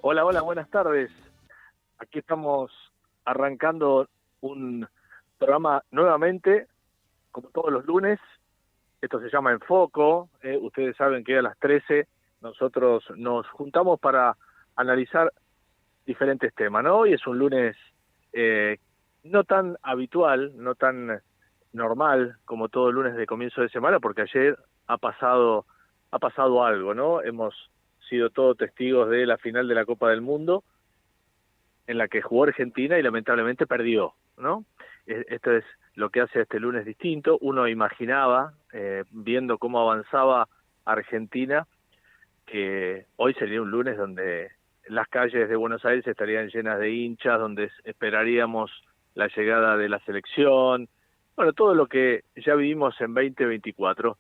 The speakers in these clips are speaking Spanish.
Hola, hola, buenas tardes. Aquí estamos arrancando un programa nuevamente, como todos los lunes. Esto se llama Enfoco. Ustedes saben que a las 13 nosotros nos juntamos para analizar diferentes temas, ¿no? Hoy es un lunes eh, no tan habitual, no tan normal como todo lunes de comienzo de semana, porque ayer ha pasado algo, ¿no? Hemos sido todos testigos de la final de la Copa del Mundo en la que jugó Argentina y lamentablemente perdió, ¿no? Esto es lo que hace este lunes distinto. Uno imaginaba, viendo cómo avanzaba Argentina, que hoy sería un lunes donde las calles de Buenos Aires estarían llenas de hinchas, donde esperaríamos la llegada de la selección, bueno, todo lo que ya vivimos en 2024.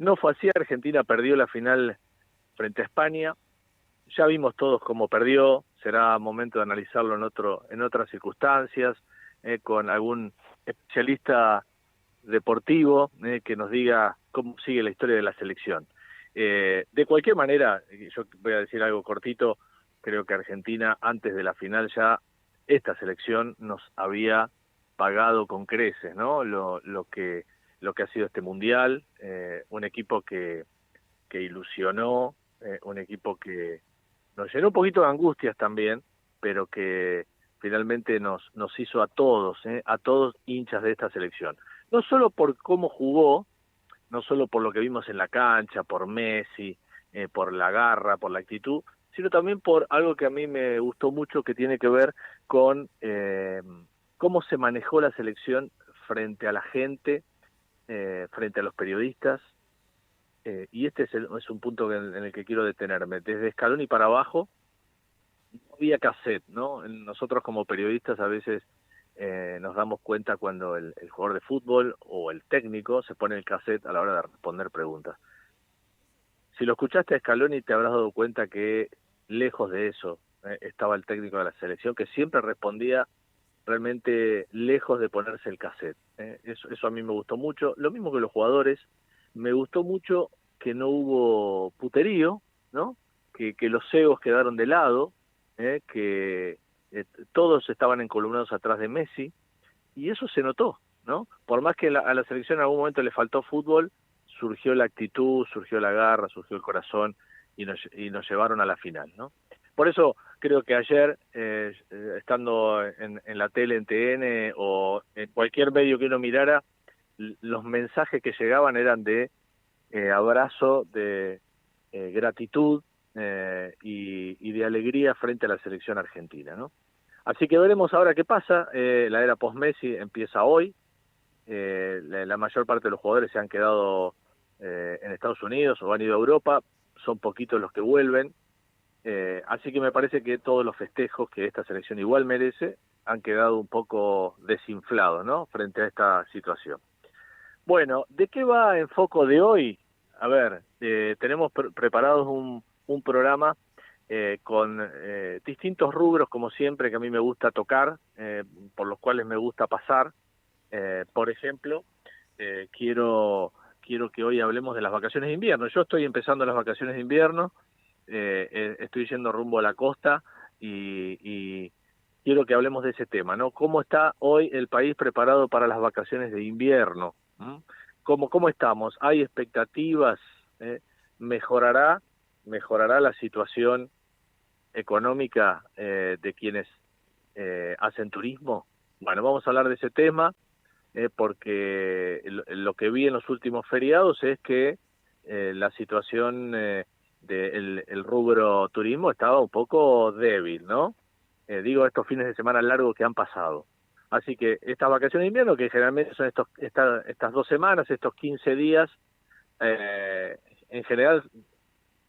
No fue así. Argentina perdió la final frente a España. Ya vimos todos cómo perdió. Será momento de analizarlo en otras circunstancias, con algún especialista deportivo, que nos diga cómo sigue la historia de la selección. De cualquier manera, yo voy a decir algo cortito. Creo que Argentina, antes de la final, ya esta selección nos había pagado con creces, ¿no? Lo que ha sido este mundial. Un equipo que ilusionó, un equipo que nos llenó un poquito de angustias también, pero que finalmente nos hizo a todos hinchas de esta selección. No solo por cómo jugó, no solo por lo que vimos en la cancha, por Messi, por la garra, por la actitud, sino también por algo que a mí me gustó mucho, que tiene que ver con cómo se manejó la selección frente a la gente, frente a los periodistas. Y este es un punto en el que quiero detenerme. Desde Scaloni para abajo no había cassette, ¿no? Nosotros como periodistas a veces nos damos cuenta cuando el jugador de fútbol o el técnico se pone el cassette a la hora de responder preguntas. Si lo escuchaste a Scaloni te habrás dado cuenta que lejos de eso estaba el técnico de la selección, que siempre respondía realmente lejos de ponerse el cassette. Eso a mí me gustó mucho. Lo mismo que los jugadores. Me gustó mucho que no hubo puterío, ¿no? Que los egos quedaron de lado, que todos estaban encolumnados atrás de Messi, y eso se notó, ¿no? Por más que a la selección en algún momento le faltó fútbol, surgió la actitud, surgió la garra, surgió el corazón, y nos llevaron a la final, ¿no? Por eso creo que ayer, estando en la tele, en TN o en cualquier medio que uno mirara, los mensajes que llegaban eran de abrazo, de gratitud, y de alegría frente a la selección argentina, ¿no? Así que veremos ahora qué pasa. La era post-Messi empieza hoy. La mayor parte de los jugadores se han quedado en Estados Unidos o han ido a Europa. Son poquitos los que vuelven. Así que me parece que todos los festejos que esta selección igual merece han quedado un poco desinflados, ¿no? Frente a esta situación. Bueno, ¿de qué va Enfoco de hoy? A ver, tenemos preparados un programa con distintos rubros, como siempre, que a mí me gusta tocar, por los cuales me gusta pasar. Por ejemplo, quiero que hoy hablemos de las vacaciones de invierno. Yo estoy empezando las vacaciones de invierno, estoy yendo rumbo a la costa y quiero que hablemos de ese tema, ¿no? ¿Cómo está hoy el país preparado para las vacaciones de invierno? ¿Mm? ¿Cómo estamos? ¿Hay expectativas? ¿Eh? ¿Mejorará, mejorará la situación económica de quienes hacen turismo? Bueno, vamos a hablar de ese tema, porque lo que vi en los últimos feriados es que la situación del el rubro turismo estaba un poco débil, ¿no? Digo, estos fines de semana largos que han pasado. Así que estas vacaciones de invierno, que generalmente son estas 2 semanas, estos 15 días, en general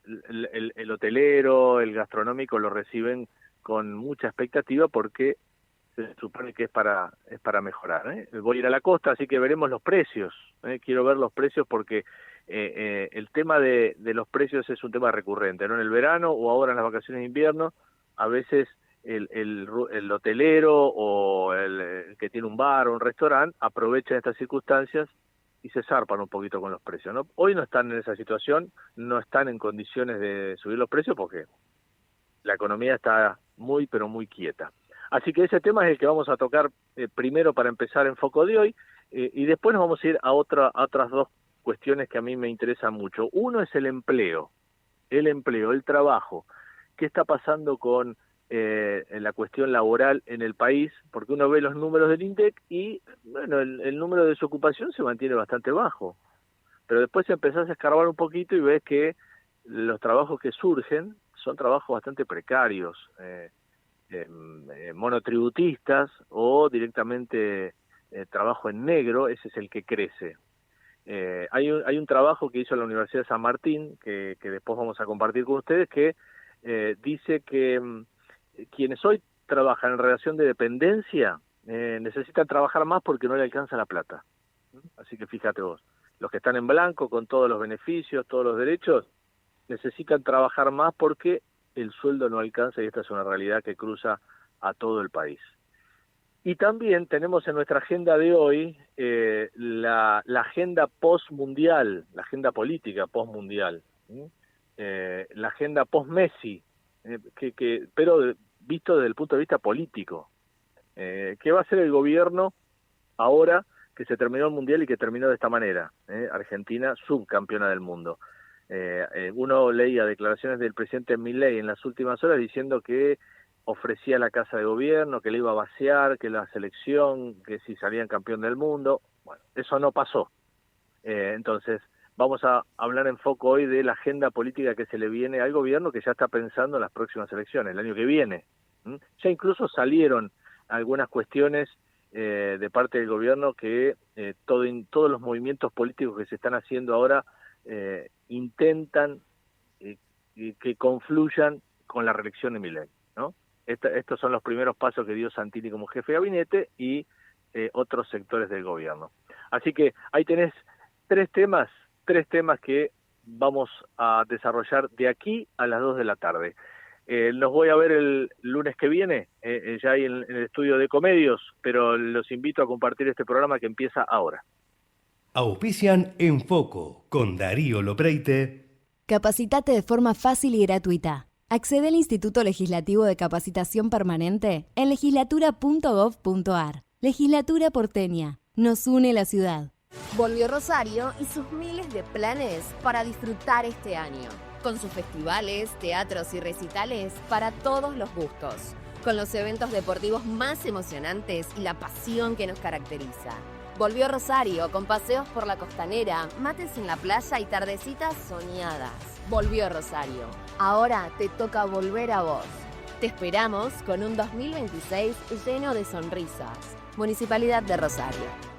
el hotelero, el gastronómico lo reciben con mucha expectativa porque se supone que es para mejorar, ¿eh? Voy a ir a la costa, así que veremos los precios, ¿eh? Quiero ver los precios porque el tema de los precios es un tema recurrente, ¿no? En el verano o ahora en las vacaciones de invierno, a veces el hotelero o el que tiene un bar o un restaurante aprovecha estas circunstancias y se zarpan un poquito con los precios, ¿no? Hoy no están en esa situación, no están en condiciones de subir los precios porque la economía está muy, pero muy quieta. Así que ese tema es el que vamos a tocar primero para empezar en Foco de hoy, y después nos vamos a ir a otras dos cuestiones que a mí me interesan mucho. Uno es el empleo, el trabajo. ¿Qué está pasando con la cuestión laboral en el país? Porque uno ve los números del INDEC y, bueno, el número de desocupación se mantiene bastante bajo. Pero después empezás a escarbar un poquito y ves que los trabajos que surgen son trabajos bastante precarios, monotributistas o directamente trabajo en negro. Ese es el que crece. Hay un trabajo que hizo la Universidad de San Martín, que después vamos a compartir con ustedes, que dice que quienes hoy trabajan en relación de dependencia necesitan trabajar más porque no le alcanza la plata. Así que fíjate vos, los que están en blanco con todos los beneficios, todos los derechos, necesitan trabajar más porque el sueldo no alcanza, y esta es una realidad que cruza a todo el país. Y también tenemos en nuestra agenda de hoy la agenda postmundial, la agenda política postmundial, la agenda post-Messi, pero visto desde el punto de vista político. ¿Qué va a hacer el gobierno ahora que se terminó el Mundial y que terminó de esta manera? Argentina, subcampeona del mundo. Uno leía declaraciones del presidente Milei en las últimas horas diciendo que ofrecía la casa de gobierno, que le iba a vaciar, que la selección, que si salían campeón del mundo. Bueno, eso no pasó. Entonces, vamos a hablar en Foco hoy de la agenda política que se le viene al gobierno, que ya está pensando en las próximas elecciones, el año que viene. Ya incluso salieron algunas cuestiones de parte del gobierno que todos los movimientos políticos que se están haciendo ahora intentan que confluyan con la reelección de Milei, ¿no? Estos son los primeros pasos que dio Santini como jefe de gabinete y otros sectores del gobierno. Así que ahí tenés tres temas que vamos a desarrollar de aquí a las 2 de la tarde. Los voy a ver el lunes que viene, ya ahí en el estudio de Ecomedios, pero los invito a compartir este programa que empieza ahora. Auspician En Foco con Darío Lopreite. Capacitate de forma fácil y gratuita. Accede al Instituto Legislativo de Capacitación Permanente en legislatura.gov.ar. Legislatura porteña. Nos une la ciudad. Volvió Rosario y sus miles de planes para disfrutar este año. Con sus festivales, teatros y recitales para todos los gustos. Con los eventos deportivos más emocionantes y la pasión que nos caracteriza. Volvió Rosario con paseos por la costanera, mates en la playa y tardecitas soñadas. Volvió Rosario. Ahora te toca volver a vos. Te esperamos con un 2026 lleno de sonrisas. Municipalidad de Rosario.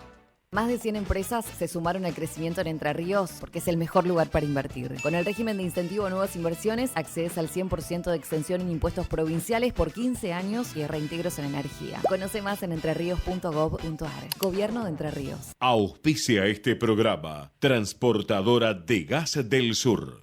Más de 100 empresas se sumaron al crecimiento en Entre Ríos porque es el mejor lugar para invertir. Con el régimen de incentivo a nuevas inversiones, accedes al 100% de extensión en impuestos provinciales por 15 años y reintegros en energía. Conoce más en entreríos.gov.ar. Gobierno de Entre Ríos. Auspicia este programa. Transportadora de Gas del Sur.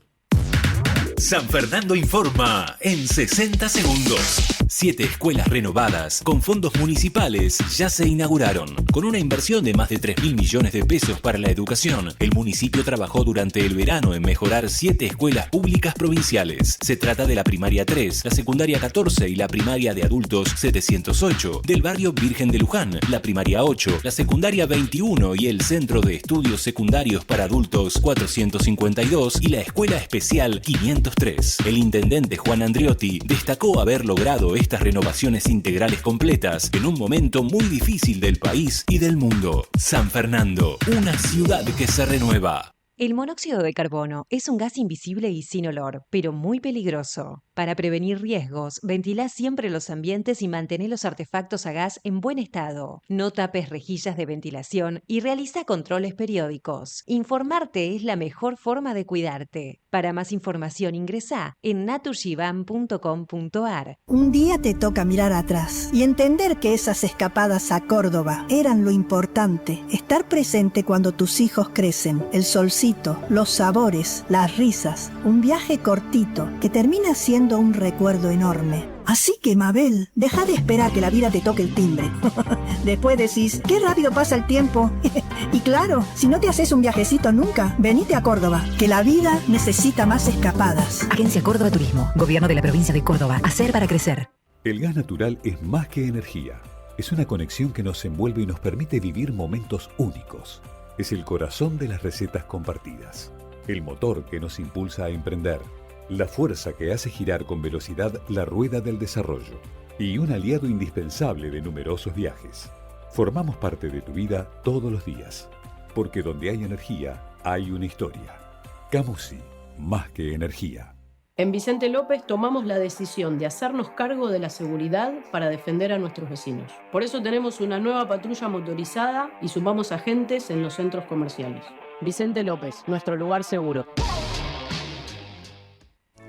San Fernando informa en 60 segundos. 7 escuelas renovadas con fondos municipales ya se inauguraron. Con una inversión de más de 3.000 millones de pesos para la educación, el municipio trabajó durante el verano en mejorar 7 escuelas públicas provinciales. Se trata de la primaria 3, la secundaria 14 y la primaria de adultos 708, del barrio Virgen de Luján, la primaria 8, la secundaria 21 y el centro de estudios secundarios para adultos 452 y la escuela especial 503. El intendente Juan Andriotti destacó haber logrado estas renovaciones integrales completas en un momento muy difícil del país y del mundo. San Fernando, una ciudad que se renueva. El monóxido de carbono es un gas invisible y sin olor, pero muy peligroso. Para prevenir riesgos, ventilá siempre los ambientes y mantén los artefactos a gas en buen estado. No tapes rejillas de ventilación y realiza controles periódicos. Informarte es la mejor forma de cuidarte. Para más información ingresá en naturgivan.com.ar. Un día te toca mirar atrás y entender que esas escapadas a Córdoba eran lo importante. Estar presente cuando tus hijos crecen, el solcito, los sabores, las risas. Un viaje cortito que termina siendo un recuerdo enorme. Así que, Mabel, deja de esperar que la vida te toque el timbre. Después decís, qué rápido pasa el tiempo. Y claro, si no te haces un viajecito nunca, venite a Córdoba, que la vida necesita más escapadas. Agencia Córdoba Turismo, Gobierno de la Provincia de Córdoba. Hacer para crecer. El gas natural es más que energía. Es una conexión que nos envuelve y nos permite vivir momentos únicos. Es el corazón de las recetas compartidas. El motor que nos impulsa a emprender. La fuerza que hace girar con velocidad la rueda del desarrollo. Y un aliado indispensable de numerosos viajes. Formamos parte de tu vida todos los días. Porque donde hay energía, hay una historia. Camusi, más que energía. En Vicente López tomamos la decisión de hacernos cargo de la seguridad para defender a nuestros vecinos. Por eso tenemos una nueva patrulla motorizada y sumamos agentes en los centros comerciales. Vicente López, nuestro lugar seguro.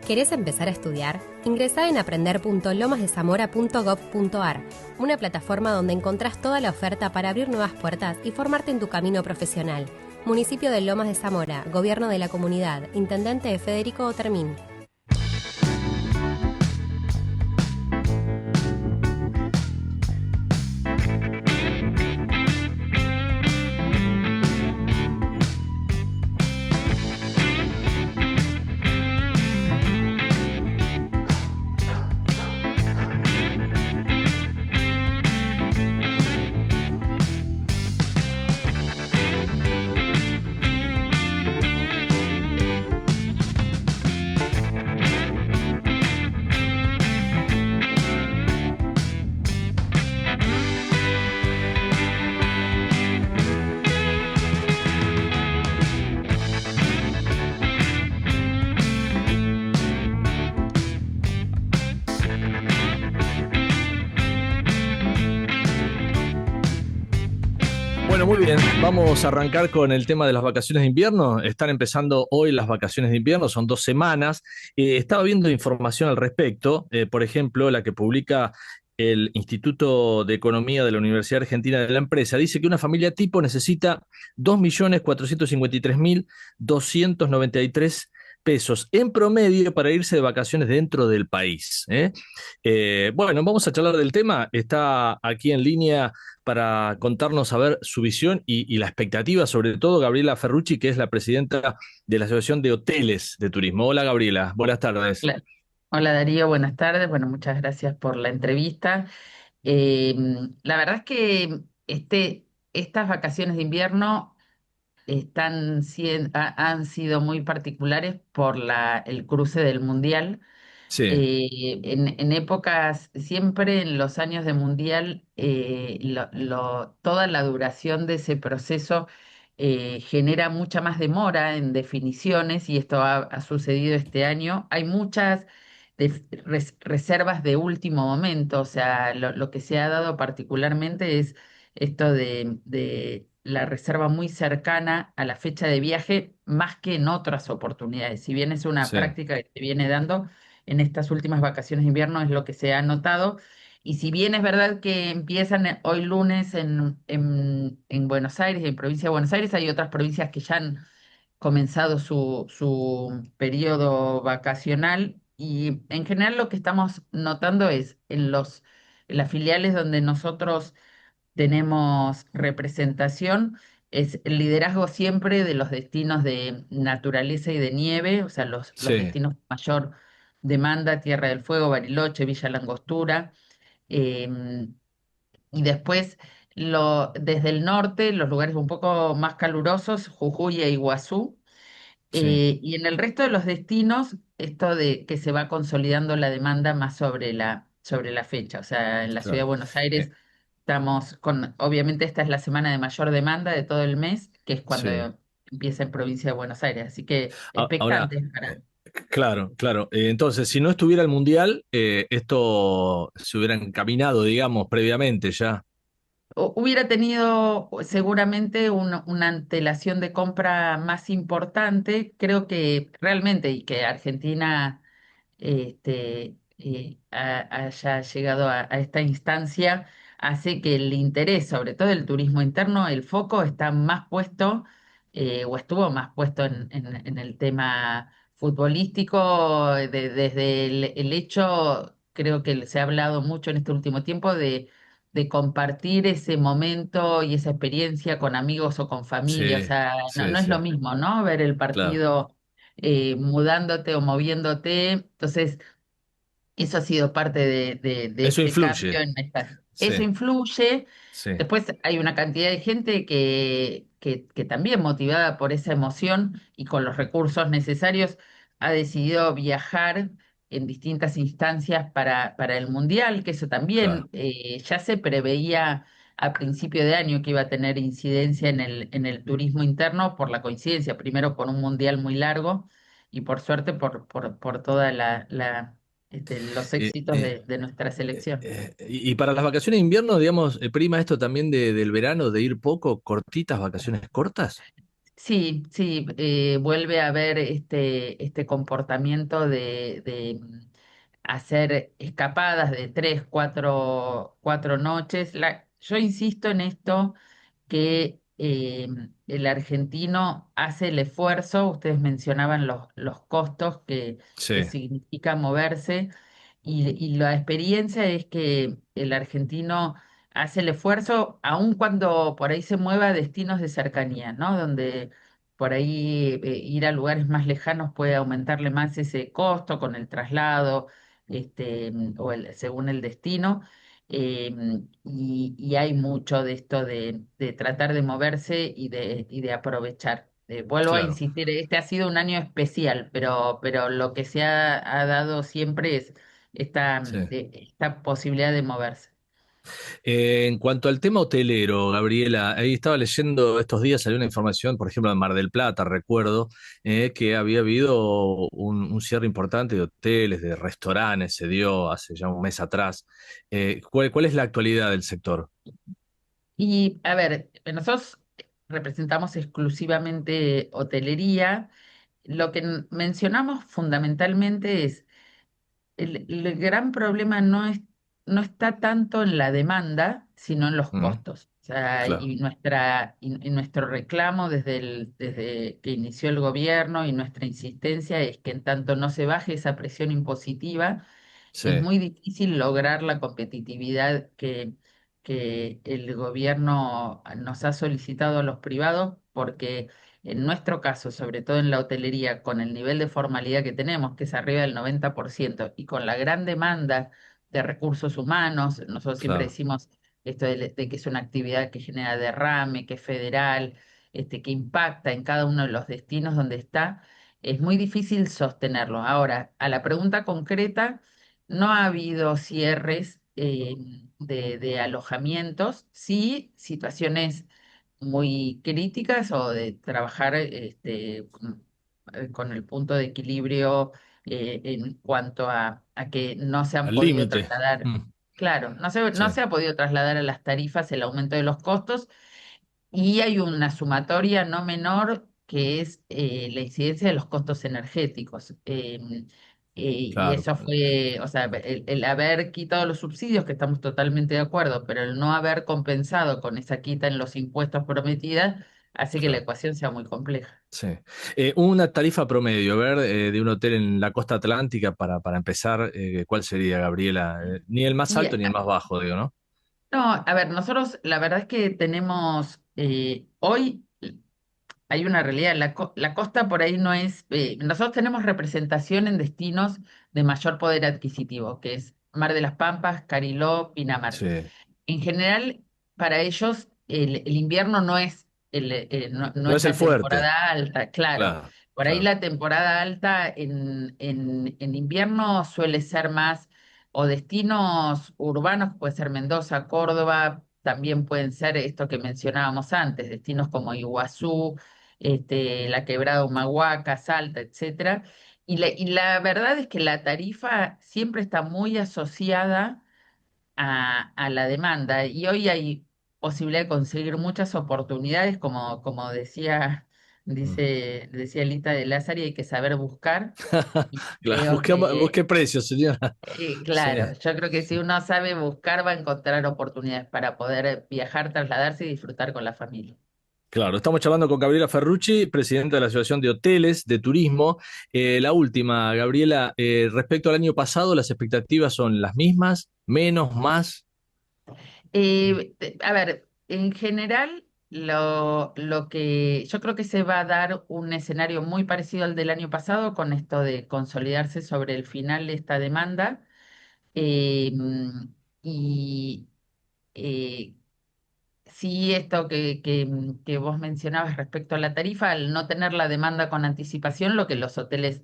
¿Querés empezar a estudiar? Ingresá en aprender.lomasdezamora.gov.ar, una plataforma donde encontrás toda la oferta para abrir nuevas puertas y formarte en tu camino profesional. Municipio de Lomas de Zamora, Gobierno de la Comunidad, Intendente Federico Otermín. Bueno, muy bien, vamos a arrancar con el tema de las vacaciones de invierno. Están empezando hoy las vacaciones de invierno, son 2 semanas. Estaba viendo información al respecto, por ejemplo, la que publica el Instituto de Economía de la Universidad Argentina de la Empresa. Dice que una familia tipo necesita 2.453.293 pesos en promedio para irse de vacaciones dentro del país. Bueno, vamos a charlar del tema. Está aquí en línea para contarnos a ver su visión y la expectativa, sobre todo Gabriela Ferrucci, que es la presidenta de la Asociación de Hoteles de Turismo. Hola Gabriela, buenas tardes. Hola Darío, buenas tardes. Bueno, muchas gracias por la entrevista. La verdad es que estas vacaciones de invierno han sido muy particulares por el cruce del Mundial. Sí. En épocas, siempre en los años de Mundial, toda la duración de ese proceso genera mucha más demora en definiciones y esto ha sucedido este año. Hay muchas reservas de último momento, o sea, lo que se ha dado particularmente es esto de la reserva muy cercana a la fecha de viaje, más que en otras oportunidades. Si bien es una práctica que se viene dando en estas últimas vacaciones de invierno, es lo que se ha notado. Y si bien es verdad que empiezan hoy lunes en Buenos Aires, en provincia de Buenos Aires, hay otras provincias que ya han comenzado su periodo vacacional. Y en general lo que estamos notando es en las filiales donde nosotros tenemos representación, es el liderazgo siempre de los destinos de naturaleza y de nieve, o sea, los destinos de mayor demanda, Tierra del Fuego, Bariloche, Villa Langostura, y después desde el norte, los lugares un poco más calurosos, Jujuy e Iguazú, y en el resto de los destinos, esto de que se va consolidando la demanda más sobre la fecha, o sea, en la ciudad de Buenos Aires estamos obviamente esta es la semana de mayor demanda de todo el mes, que es cuando empieza en provincia de Buenos Aires, así que expectantes para... Claro. Entonces, si no estuviera el Mundial, esto se hubiera encaminado, digamos, previamente ya. Hubiera tenido seguramente una antelación de compra más importante. Creo que realmente, y que Argentina haya llegado a esta instancia, hace que el interés, sobre todo el turismo interno, el foco está más puesto, o estuvo más puesto en el tema futbolístico, desde el hecho creo que se ha hablado mucho en este último tiempo de compartir ese momento y esa experiencia con amigos o con familia. O Sí, sea, sí, no es sí, lo mismo, ¿no? Ver el claro. partido mudándote o moviéndote. Entonces, eso ha sido parte de Eso este cambio influye. en esta. Sí, Eso influye. sí, Después hay una cantidad de gente que también motivada por esa emoción y con los recursos necesarios ha decidido viajar en distintas instancias para el Mundial, que eso claro. también ya se preveía a principio de año que iba a tener incidencia en el turismo interno por la coincidencia, primero por un Mundial muy largo y por suerte por toda los Eh, éxitos eh, de nuestra selección. y para las vacaciones de invierno, digamos, prima esto también del verano, de ir poco, cortitas, vacaciones cortas. Sí, sí, vuelve a haber este comportamiento de hacer escapadas de 3, 4 noches. Yo insisto en esto que el argentino hace el esfuerzo, ustedes mencionaban los costos que Sí, significa moverse, y la experiencia es que el argentino hace el esfuerzo, aun cuando por ahí se mueva a destinos de cercanía, ¿no? Donde por ahí ir a lugares más lejanos puede aumentarle más ese costo con el traslado, según el destino. Y hay mucho de esto de tratar de moverse y de aprovechar. Vuelvo a claro. insistir, este ha sido un año especial, pero lo que se ha dado siempre es Sí. esta posibilidad de moverse. En cuanto al tema hotelero, Gabriela, ahí estaba leyendo estos días, salió una información, por ejemplo, en Mar del Plata, recuerdo, que había habido un cierre importante de hoteles, de restaurantes, se dio hace ya un mes atrás. ¿Cuál es la actualidad del sector? Y a ver, nosotros representamos exclusivamente hotelería. Lo que mencionamos fundamentalmente es el gran problema no está tanto en la demanda, sino en los Mm, costos. O sea, claro, y nuestro reclamo desde que inició el gobierno y nuestra insistencia es que en tanto no se baje esa presión impositiva, sí, es muy difícil lograr la competitividad que el gobierno nos ha solicitado a los privados, porque en nuestro caso, sobre todo en la hotelería, con el nivel de formalidad que tenemos, que es arriba del 90%, y con la gran demanda de recursos humanos, nosotros siempre claro, decimos esto de que es una actividad que genera derrame, que es federal, que impacta en cada uno de los destinos donde está, es muy difícil sostenerlo. Ahora, a la pregunta concreta, no ha habido cierres de alojamientos, sí situaciones muy críticas o de trabajar con el punto de equilibrio en cuanto a que no se han al podido límite. trasladar. Mm, Claro, sí, no se ha podido trasladar a las tarifas el aumento de los costos, y hay una sumatoria no menor que es la incidencia de los costos energéticos. Y claro. eso fue, o sea, el haber quitado los subsidios, que estamos totalmente de acuerdo, pero el no haber compensado con esa quita en los impuestos prometida, hace que la Claro. ecuación sea muy compleja. Sí. Una tarifa promedio, a ver, de un hotel en la costa atlántica para empezar, ¿cuál sería, Gabriela? Ni el más Y alto ni el más bajo, digo, ¿no? no, a ver, nosotros la verdad es que tenemos hoy. Hay una realidad, la costa por ahí no es, nosotros tenemos representación en destinos de mayor poder adquisitivo, que es Mar de las Pampas, Cariló, Pinamar. Sí. En general, para ellos el invierno no es, no No es es el la fuerte. temporada alta, claro. Claro, Por ahí claro, la temporada alta en invierno suele ser más o destinos urbanos, que puede ser Mendoza, Córdoba, también pueden ser esto que mencionábamos antes, destinos como Iguazú, la Quebrada Humahuaca, Salta, etcétera. Y la verdad es que la tarifa siempre está muy asociada a la demanda, y hoy hay posibilidad de conseguir muchas oportunidades, como mm. decía Lita de Lázari, hay que saber buscar. Y Claro, creo busqué precios, señora. Sí, claro, yo creo que si uno sabe buscar va a encontrar oportunidades para poder viajar, trasladarse y disfrutar con la familia. Claro, estamos charlando con Gabriela Ferrucci, presidenta de la Asociación de Hoteles de Turismo. La última, Gabriela, respecto al año pasado, ¿las expectativas son las mismas, menos, más? A ver, en general, lo que yo creo que se va a dar un escenario muy parecido al del año pasado con esto de consolidarse sobre el final de esta demanda. eh, y eh, Sí, esto que vos mencionabas respecto a la tarifa, al no tener la demanda con anticipación, lo que los hoteles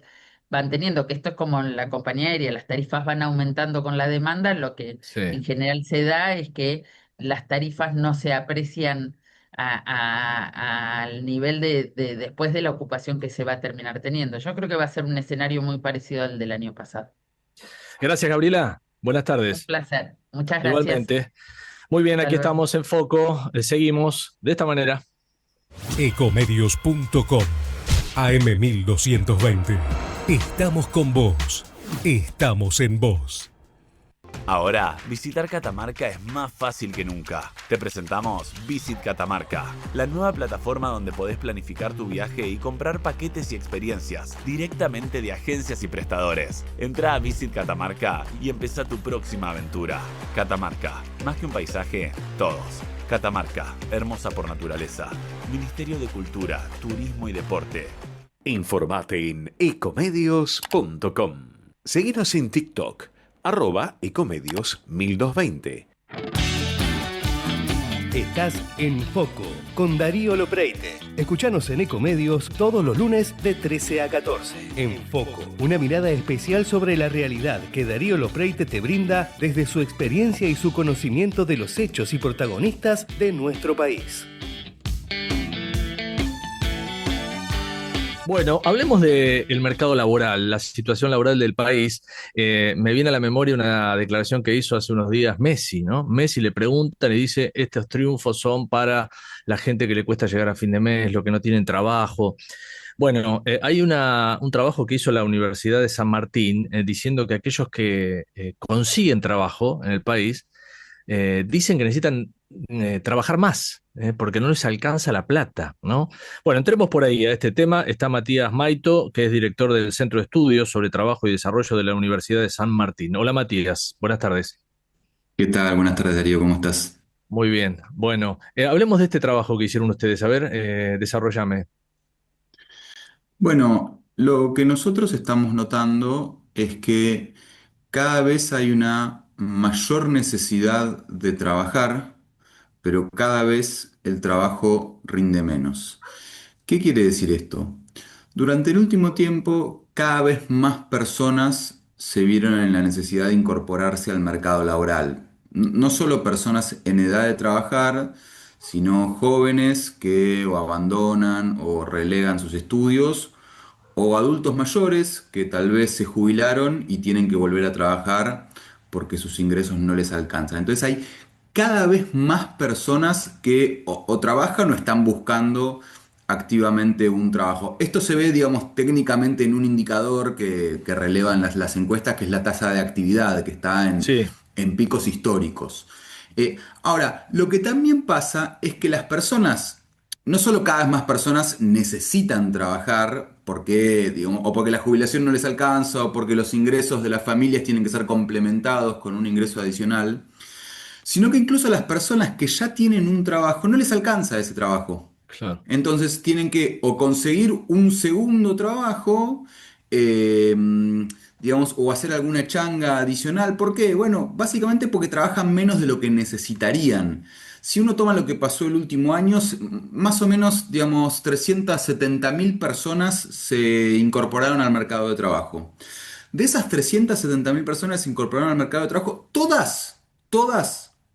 van teniendo, que esto es como en la compañía aérea, las tarifas van aumentando con la demanda, lo que Sí. en general se da es que las tarifas no se aprecian al nivel de después de la ocupación que se va a terminar teniendo. Yo creo que va a ser un escenario muy parecido al del año pasado. Gracias, Gabriela. Buenas Un tardes. placer. Muchas gracias. Igualmente. Muy bien, Hasta aquí luego. estamos en Foco. Seguimos de esta manera. Ecomedios.com AM1220. Estamos con vos. Estamos en vos. Ahora, visitar Catamarca es más fácil que nunca. Te presentamos Visit Catamarca, la nueva plataforma donde podés planificar tu viaje y comprar paquetes y experiencias directamente de agencias y prestadores. Entra a Visit Catamarca y empezá tu próxima aventura. Catamarca, más que un paisaje, todos. Catamarca, hermosa por naturaleza. Ministerio de Cultura, Turismo y Deporte. Informate en ecomedios.com. Seguinos en TikTok, @ecomedios1220. Estás en Foco con Darío Lopreite. Escuchanos en Ecomedios todos los lunes de 13 a 14. En Foco, una mirada especial sobre la realidad que Darío Lopreite te brinda desde su experiencia y su conocimiento de los hechos y protagonistas de nuestro país. Bueno, hablemos del mercado laboral, la situación laboral del país. Me viene a la memoria una declaración que hizo hace unos días Messi, ¿no? Messi le preguntan y dice, estos triunfos son para la gente que le cuesta llegar a fin de mes, los que no tienen trabajo. Bueno, hay un trabajo que hizo la Universidad de San Martín diciendo que aquellos que consiguen trabajo en el país dicen que necesitan trabajar más, porque no les alcanza la plata, ¿no? Bueno, entremos por ahí a este tema. Está Matías Maito, que es director del Centro de Estudios sobre Trabajo y Desarrollo de la Universidad de San Martín. Hola, Matías, buenas tardes. ¿Qué tal? Buenas tardes, Darío, ¿cómo estás? Muy bien. Bueno, hablemos de este trabajo que hicieron ustedes. A ver, desarrollame. Bueno, lo que nosotros estamos notando es que cada vez hay una mayor necesidad de trabajar, pero cada vez el trabajo rinde menos. ¿Qué quiere decir esto? Durante el último tiempo, cada vez más personas se vieron en la necesidad de incorporarse al mercado laboral. No solo personas en edad de trabajar, sino jóvenes que o abandonan o relegan sus estudios, o adultos mayores que tal vez se jubilaron y tienen que volver a trabajar porque sus ingresos no les alcanzan. Entonces hay cada vez más personas que o trabajan o están buscando activamente un trabajo. Esto se ve, digamos, técnicamente en un indicador que relevan las encuestas, que es la tasa de actividad, que está en picos históricos. Ahora, lo que también pasa es que las personas, no solo cada vez más personas necesitan trabajar, porque, digamos, o porque la jubilación no les alcanza, o porque los ingresos de las familias tienen que ser complementados con un ingreso adicional, sino que incluso a las personas que ya tienen un trabajo no les alcanza ese trabajo. Claro. Entonces tienen que o conseguir un segundo trabajo, digamos, o hacer alguna changa adicional. ¿Por qué? Bueno, básicamente porque trabajan menos de lo que necesitarían. Si uno toma lo que pasó el último año, más o menos, digamos, 370.000 personas se incorporaron al mercado de trabajo. De esas 370.000 personas que se incorporaron al mercado de trabajo, todas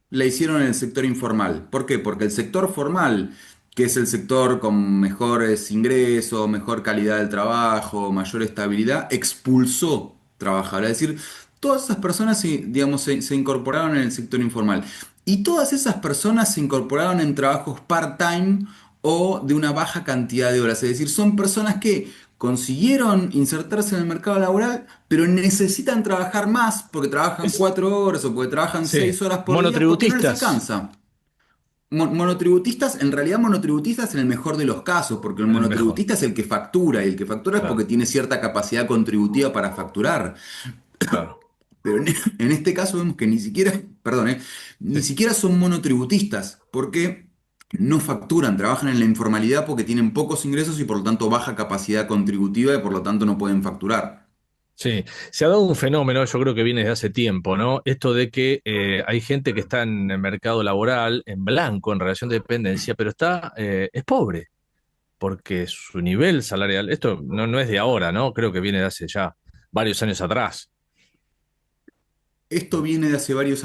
la hicieron en el sector informal. ¿Por qué? Porque el sector formal, que es el sector con mejores ingresos, mejor calidad del trabajo, mayor estabilidad, expulsó trabajadores. Es decir, todas esas personas, digamos, se incorporaron en el sector informal. Y todas esas personas se incorporaron en trabajos part-time o de una baja cantidad de horas. Es decir, son personas que consiguieron insertarse en el mercado laboral, pero necesitan trabajar más porque trabajan 4 horas o porque trabajan 6 horas por día porque no les alcanza. Monotributistas, en realidad monotributistas en el mejor de los casos, porque el En el mejor. monotributista es el que factura, y el que factura es Claro, porque tiene cierta capacidad contributiva para facturar. claro. Pero en este caso vemos que ni siquiera, perdón, ni Sí. siquiera son monotributistas, porque no facturan, trabajan en la informalidad porque tienen pocos ingresos y por lo tanto baja capacidad contributiva y por lo tanto no pueden facturar. Sí, se ha dado un fenómeno, yo creo que viene desde hace tiempo, ¿no? Esto de que hay gente que está en el mercado laboral en blanco, en relación de dependencia, pero es pobre, porque su nivel salarial, esto no es de ahora, ¿no? Creo que viene de hace ya varios años atrás. Esto viene de hace varios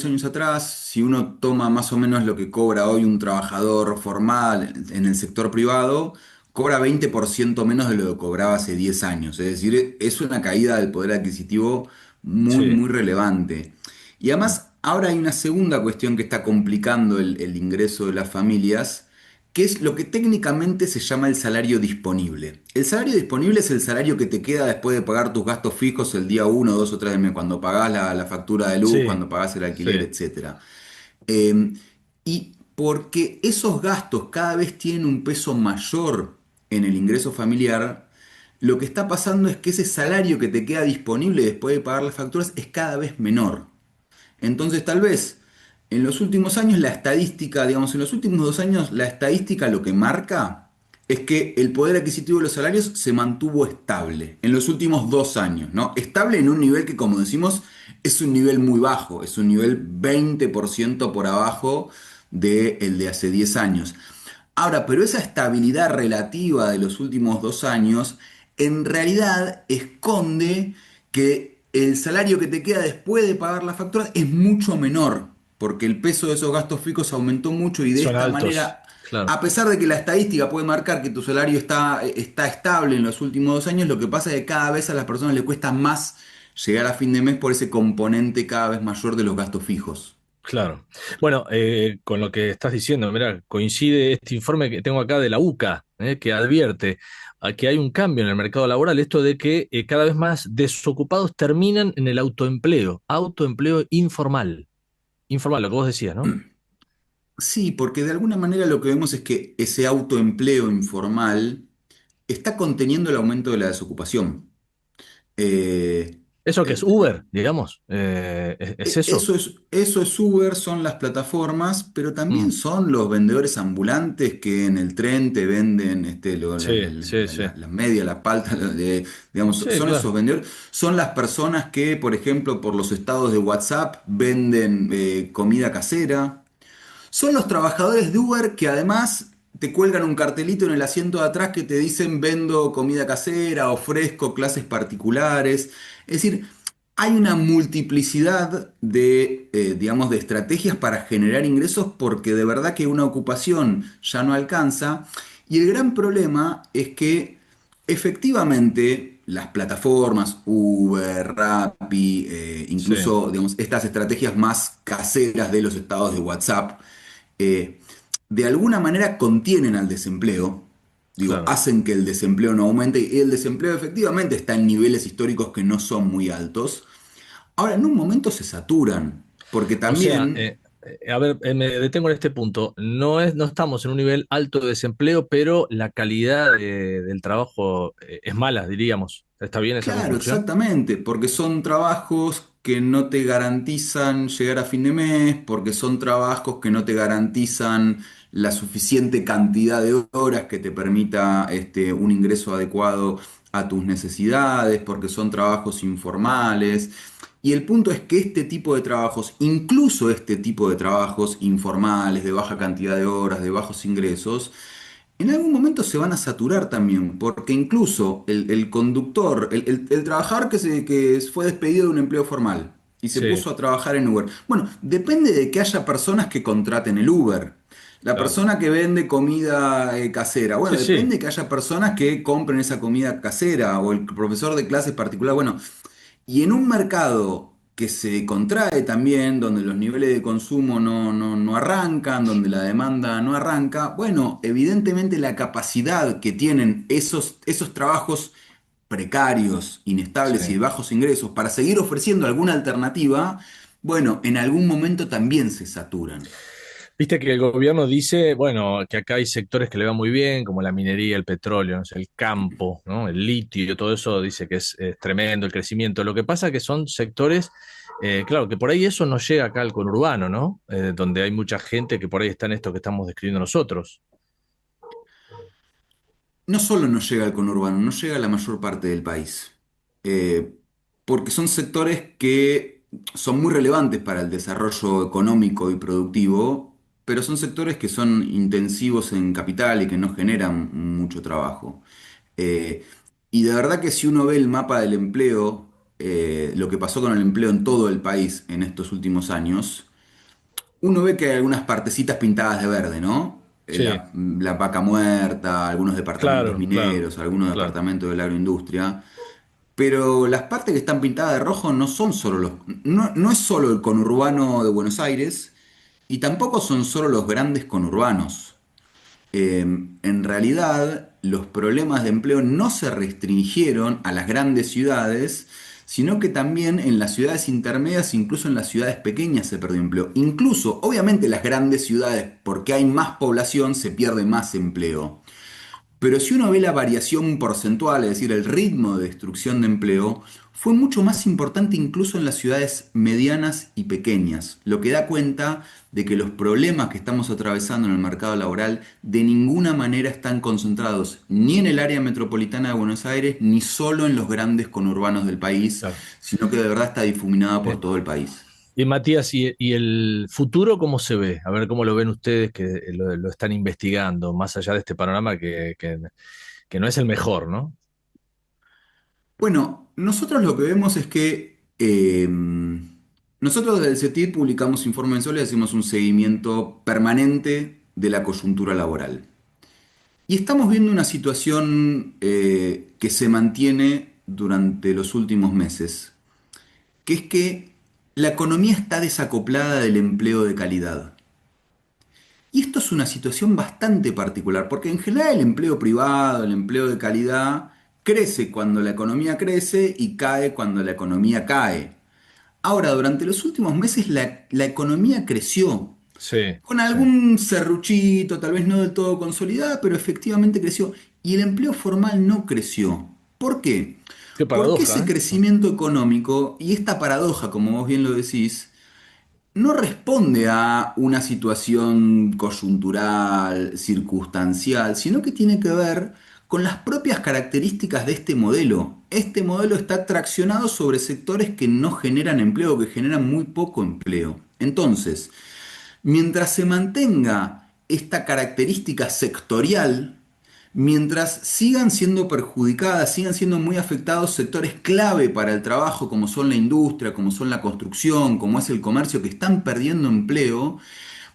años atrás. Si uno toma más o menos lo que cobra hoy un trabajador formal en el sector privado, cobra 20% menos de lo que cobraba hace 10 años. Es decir, es una caída del poder adquisitivo muy, Sí. muy relevante. Y además, ahora hay una segunda cuestión que está complicando el ingreso de las familias, que es lo que técnicamente se llama el salario disponible. El salario disponible es el salario que te queda después de pagar tus gastos fijos el día 1, 2 o 3 del mes, cuando pagás la factura de luz, Sí, cuando pagás el alquiler, sí. etcétera. Eh, y porque esos gastos cada vez tienen un peso mayor en el ingreso familiar, lo que está pasando es que ese salario que te queda disponible después de pagar las facturas es cada vez menor. Entonces, tal vez en los últimos años la estadística, digamos, en los últimos 2 años, la estadística lo que marca es que el poder adquisitivo de los salarios se mantuvo estable en los últimos 2 años, ¿no? Estable en un nivel que, como decimos, es un nivel muy bajo, es un nivel 20% por abajo del de hace 10 años. Ahora, pero esa estabilidad relativa de los últimos 2 años en realidad esconde que el salario que te queda después de pagar las facturas es mucho menor, porque el peso de esos gastos fijos aumentó mucho y de Son esta altos, manera, claro. a pesar de que la estadística puede marcar que tu salario está estable en los últimos 2 años, lo que pasa es que cada vez a las personas les cuesta más llegar a fin de mes por ese componente cada vez mayor de los gastos fijos. Claro. Bueno, con lo que estás diciendo, mira, coincide este informe que tengo acá de la UCA, que advierte a que hay un cambio en el mercado laboral, esto de que cada vez más desocupados terminan en el autoempleo informal. Informal, lo que vos decías, ¿no? Sí, porque de alguna manera lo que vemos es que ese autoempleo informal está conteniendo el aumento de la desocupación. Eh, Eso que es el- Uber, digamos, ¿es eso? eso es Uber, son las plataformas, pero también Mm, son los vendedores ambulantes que en el tren te venden sí, sí, sí. las medias, las paltas, digamos, Sí, son esos claro. vendedores, son las personas que, por ejemplo, por los estados de WhatsApp venden comida casera. Son los trabajadores de Uber que además te cuelgan un cartelito en el asiento de atrás que te dicen vendo comida casera, ofrezco clases particulares. Es decir, hay una multiplicidad de, digamos, de estrategias para generar ingresos porque de verdad que una ocupación ya no alcanza. Y el gran problema es que efectivamente las plataformas, Uber, Rappi, Sí, incluso digamos, estas estrategias más caseras de los estados de WhatsApp, eh, de alguna manera contienen al desempleo, digo, claro. hacen que el desempleo no aumente y el desempleo efectivamente está en niveles históricos que no son muy altos. Ahora, en un momento se saturan, porque O sea, también, a ver, me detengo en este punto. No estamos en un nivel alto de desempleo, pero la calidad del trabajo es mala, diríamos. ¿Está bien esa claro, conclusión? exactamente, porque son trabajos que no te garantizan llegar a fin de mes, porque son trabajos que no te garantizan la suficiente cantidad de horas que te permita un ingreso adecuado a tus necesidades, porque son trabajos informales. Y el punto es que este tipo de trabajos, incluso este tipo de trabajos informales, de baja cantidad de horas, de bajos ingresos, en algún momento se van a saturar también, porque incluso el conductor, el trabajador que fue despedido de un empleo formal y se Sí, puso a trabajar en Uber. Bueno, depende de que haya personas que contraten el Uber. La claro. persona que vende comida casera, bueno, Sí, sí, depende de que haya personas que compren esa comida casera o el profesor de clases particular. Bueno, y en un mercado que se contrae también, donde los niveles de consumo no arrancan, donde la demanda no arranca, bueno, evidentemente la capacidad que tienen esos trabajos precarios, inestables y de sí. bajos ingresos para seguir ofreciendo alguna alternativa, bueno, en algún momento también se saturan. Viste que el gobierno dice, bueno, que acá hay sectores que le va muy bien, como la minería, el petróleo, no sé, el campo, ¿no? El litio, todo eso dice que es tremendo el crecimiento. Lo que pasa es que son sectores, claro, que por ahí eso no llega acá al conurbano, ¿no? Donde hay mucha gente que por ahí está en esto que estamos describiendo nosotros. No solo no llega al conurbano, no llega a la mayor parte del país. Eh, Porque son sectores que son muy relevantes para el desarrollo económico y productivo, pero son sectores que son intensivos en capital y que no generan mucho trabajo. Eh, y de verdad que si uno ve el mapa del empleo, lo que pasó con el empleo en todo el país en estos últimos años, uno ve que hay algunas partecitas pintadas de verde, ¿no? Sí, La vaca muerta, algunos departamentos claro, claro, mineros, algunos claro. departamentos de la agroindustria. Pero las partes que están pintadas de rojo no son solo no es solo el conurbano de Buenos Aires y tampoco son solo los grandes conurbanos. En realidad, los problemas de empleo no se restringieron a las grandes ciudades, sino que también en las ciudades intermedias, incluso en las ciudades pequeñas se perdió empleo. Incluso, obviamente, las grandes ciudades, porque hay más población, se pierde más empleo. Pero si uno ve la variación porcentual, es decir, el ritmo de destrucción de empleo, fue mucho más importante incluso en las ciudades medianas y pequeñas, lo que da cuenta de que los problemas que estamos atravesando en el mercado laboral de ninguna manera están concentrados ni en el área metropolitana de Buenos Aires, ni solo en los grandes conurbanos del país, sino que de verdad está difuminada por todo el país. Y Matías, ¿y el futuro cómo se ve? A ver cómo lo ven ustedes que lo están investigando, más allá de este panorama que no es el mejor, ¿no? Bueno, nosotros lo que vemos es que nosotros desde el CETID publicamos informes mensuales y hacemos un seguimiento permanente de la coyuntura laboral. Y estamos viendo una situación que se mantiene durante los últimos meses, que es que la economía está desacoplada del empleo de calidad. Y esto es una situación bastante particular, porque en general el empleo privado, el empleo de calidad, crece cuando la economía crece y cae cuando la economía cae. Ahora, durante los últimos meses la economía creció, Sí, con sí. algún serruchito, tal vez no del todo consolidada, pero efectivamente creció. Y el empleo formal no creció. ¿Por qué? Qué Porque ese paradoja, ¿eh? crecimiento económico y esta paradoja, como vos bien lo decís, no responde a una situación coyuntural, circunstancial, sino que tiene que ver con las propias características de este modelo. Este modelo está traccionado sobre sectores que no generan empleo, que generan muy poco empleo. Entonces, mientras se mantenga esta característica sectorial, mientras sigan siendo perjudicadas, sigan siendo muy afectados sectores clave para el trabajo, como son la industria, como son la construcción, como es el comercio, que están perdiendo empleo,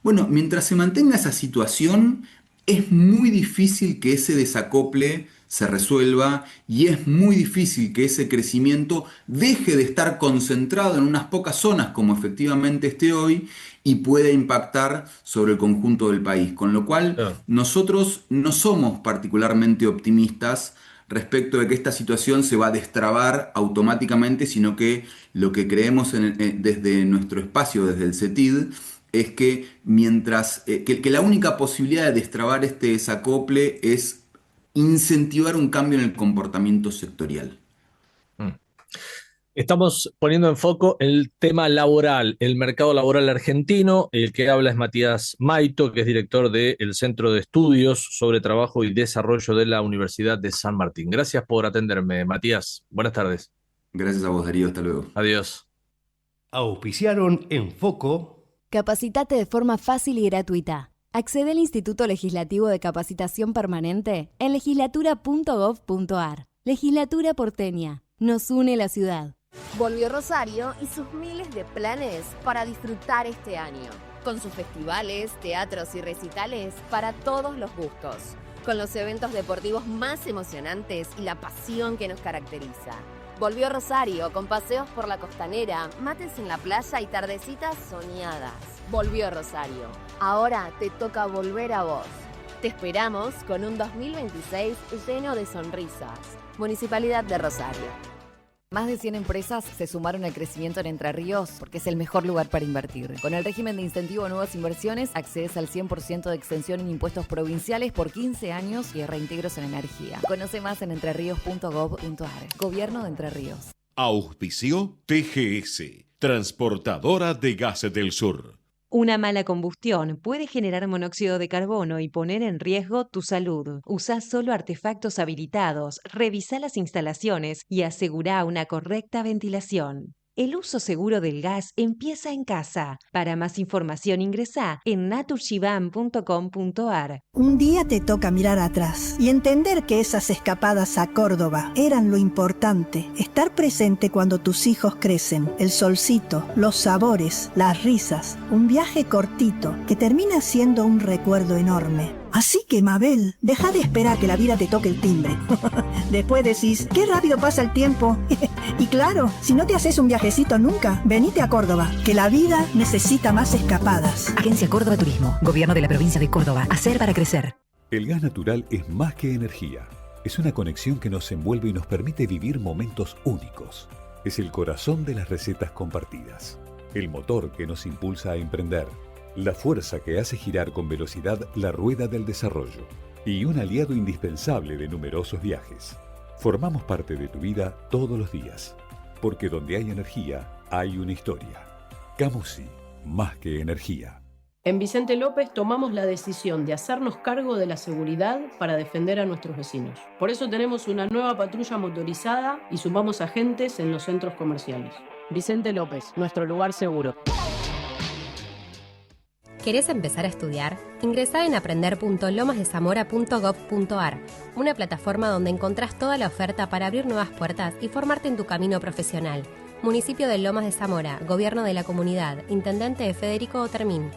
bueno, mientras se mantenga esa situación, es muy difícil que ese desacople se resuelva y es muy difícil que ese crecimiento deje de estar concentrado en unas pocas zonas como efectivamente esté hoy y pueda impactar sobre el conjunto del país. Con lo cual, nosotros no somos particularmente optimistas respecto de que esta situación se va a destrabar automáticamente, sino que lo que creemos desde nuestro espacio, desde el CETID, es que mientras que la única posibilidad de destrabar este desacople es incentivar un cambio en el comportamiento sectorial. Estamos poniendo en foco el tema laboral, el mercado laboral argentino. El que habla es Matías Maito, que es director del Centro de Estudios sobre Trabajo y Desarrollo de la Universidad de San Martín. Gracias por atenderme, Matías. Buenas tardes. Gracias a vos, Darío. Hasta luego. Adiós. Auspiciaron en Foco. Capacitate de forma fácil y gratuita. Accede al Instituto Legislativo de Capacitación Permanente en legislatura.gov.ar. Legislatura porteña. Nos une la ciudad. Volvió Rosario y sus miles de planes para disfrutar este año. Con sus festivales, teatros y recitales para todos los gustos. Con los eventos deportivos más emocionantes y la pasión que nos caracteriza. Volvió Rosario con paseos por la costanera, mates en la playa y tardecitas soñadas. Volvió Rosario. Ahora te toca volver a vos. Te esperamos con un 2026 lleno de sonrisas. Municipalidad de Rosario. Más de 100 empresas se sumaron al crecimiento en Entre Ríos porque es el mejor lugar para invertir. Con el régimen de incentivo a nuevas inversiones, accedes al 100% de extensión en impuestos provinciales por 15 años y reintegros en energía. Conoce más en entreríos.gov.ar. Gobierno de Entre Ríos. Auspició TGS, Transportadora de Gas del Sur. Una mala combustión puede generar monóxido de carbono y poner en riesgo tu salud. Usa solo artefactos habilitados, revisa las instalaciones y asegura una correcta ventilación. El uso seguro del gas empieza en casa. Para más información ingresá en naturshiban.com.ar. Un día te toca mirar atrás y entender que esas escapadas a Córdoba eran lo importante. Estar presente cuando tus hijos crecen, el solcito, los sabores, las risas. Un viaje cortito que termina siendo un recuerdo enorme. Así que, Mabel, deja de esperar que la vida te toque el timbre. Después decís, qué rápido pasa el tiempo. Y claro, si no te haces un viajecito nunca, venite a Córdoba, que la vida necesita más escapadas. Agencia Córdoba Turismo, Gobierno de la Provincia de Córdoba. Hacer para crecer. El gas natural es más que energía. Es una conexión que nos envuelve y nos permite vivir momentos únicos. Es el corazón de las recetas compartidas. El motor que nos impulsa a emprender. La fuerza que hace girar con velocidad la rueda del desarrollo. Y un aliado indispensable de numerosos viajes. Formamos parte de tu vida todos los días. Porque donde hay energía, hay una historia. Camusi, más que energía. En Vicente López tomamos la decisión de hacernos cargo de la seguridad para defender a nuestros vecinos. Por eso tenemos una nueva patrulla motorizada y sumamos agentes en los centros comerciales. Vicente López, nuestro lugar seguro. ¿Querés empezar a estudiar? Ingresá en aprender.lomasdezamora.gov.ar, una plataforma donde encontrás toda la oferta para abrir nuevas puertas y formarte en tu camino profesional. Municipio de Lomas de Zamora, Gobierno de la Comunidad, Intendente Federico Otermín.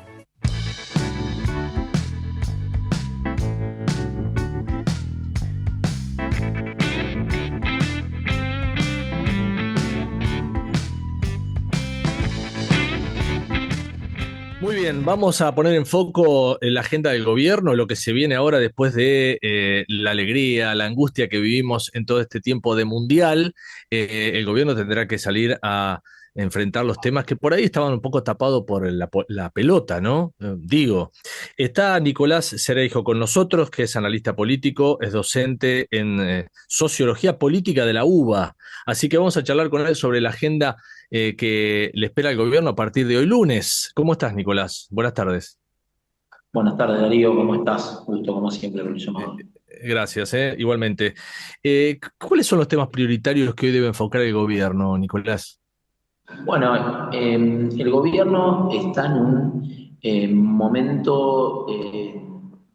Muy bien, vamos a poner en foco en la agenda del gobierno, lo que se viene ahora después de la alegría, la angustia que vivimos en todo este tiempo de mundial. El gobierno tendrá que salir a enfrentar los temas que por ahí estaban un poco tapados por la pelota, ¿no? Está Nicolás Cereijo con nosotros, que es analista político, es docente en Sociología Política de la UBA. Así que vamos a charlar con él sobre la agenda que le espera al gobierno a partir de hoy lunes. ¿Cómo estás, Nicolás? Buenas tardes. Buenas tardes, Darío. ¿Cómo estás? Gusto, como siempre, con el llamado. Gracias, igualmente. ¿Cuáles son los temas prioritarios que hoy debe enfocar el gobierno, Nicolás? Bueno, el gobierno está en un momento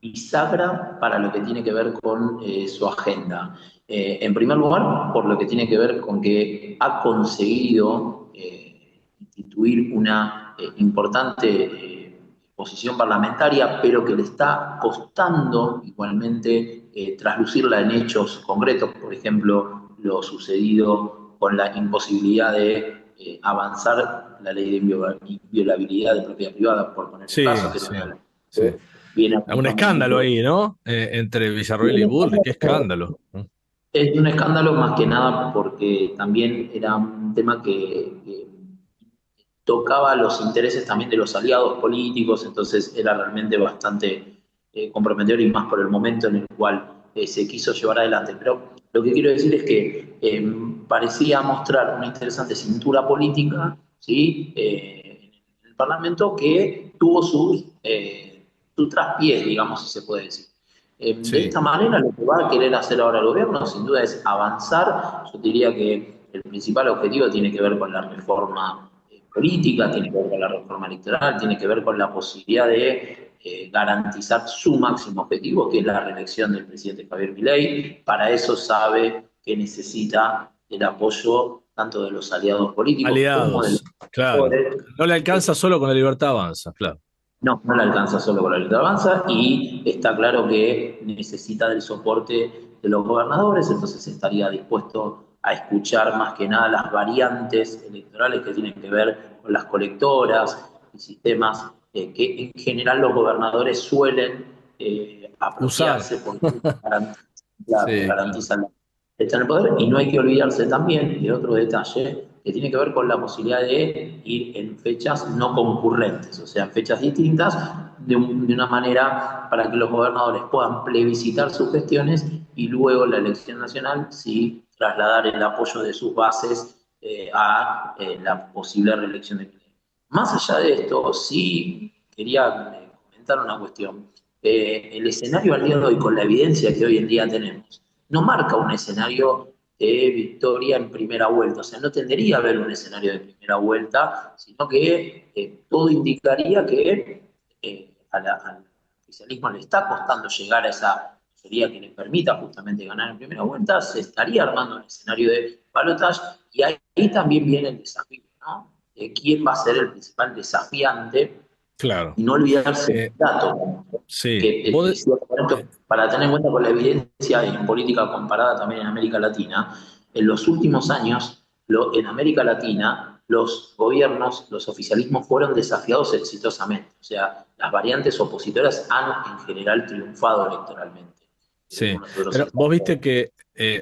bisagra para lo que tiene que ver con su agenda. En primer lugar, por lo que tiene que ver con que ha conseguido instituir una importante posición parlamentaria, pero que le está costando igualmente traslucirla en hechos concretos. Por ejemplo, lo sucedido con la imposibilidad de avanzar la ley de inviolabilidad de propiedad privada, por poner el caso. Que viene un escándalo ahí, ¿no? Entre Villarroel y Bullrich, qué escándalo. Es un escándalo más que nada porque también era un tema que tocaba los intereses también de los aliados políticos, entonces era realmente bastante comprometedor y más por el momento en el cual se quiso llevar adelante. Pero lo que quiero decir es que parecía mostrar una interesante cintura política, ¿sí? En el Parlamento, que tuvo su traspiés, digamos, si se puede decir. De esta manera, lo que va a querer hacer ahora el gobierno, sin duda, es avanzar. Yo diría que el principal objetivo tiene que ver con la reforma política, tiene que ver con la reforma electoral, tiene que ver con la posibilidad de garantizar su máximo objetivo, que es la reelección del presidente Javier Milei. Para eso sabe que necesita el apoyo tanto de los aliados políticos como de los claro. No le alcanza solo con la Libertad Avanza, claro. No le alcanza solo con la Libertad Avanza, y está claro que necesita del soporte de los gobernadores, entonces estaría dispuesto a escuchar más que nada las variantes electorales que tienen que ver con las colectoras y sistemas que en general los gobernadores suelen apropiarse porque garantizan está en el poder, y no hay que olvidarse también de otro detalle que tiene que ver con la posibilidad de ir en fechas no concurrentes, o sea, fechas distintas, de una manera para que los gobernadores puedan plebiscitar sus gestiones y luego la elección nacional sí trasladar el apoyo de sus bases a la posible reelección de Milei. Más allá de esto, sí quería comentar una cuestión. El escenario al día de hoy, con la evidencia que hoy en día tenemos, no marca un escenario de victoria en primera vuelta. O sea, no tendería a haber un escenario de primera vuelta, sino que todo indicaría que al oficialismo le está costando llegar a esa mayoría que le permita justamente ganar en primera vuelta, se estaría armando un escenario de balotaje, y ahí también viene el desafío, ¿no? ¿Quién va a ser el principal desafiante? Claro. Y no olvidarse del dato, Sí. que para tener en cuenta con la evidencia en política comparada también en América Latina, en los últimos años, en América Latina, los gobiernos, los oficialismos fueron desafiados exitosamente. O sea, las variantes opositoras han en general triunfado electoralmente. Sí, pero vos viste que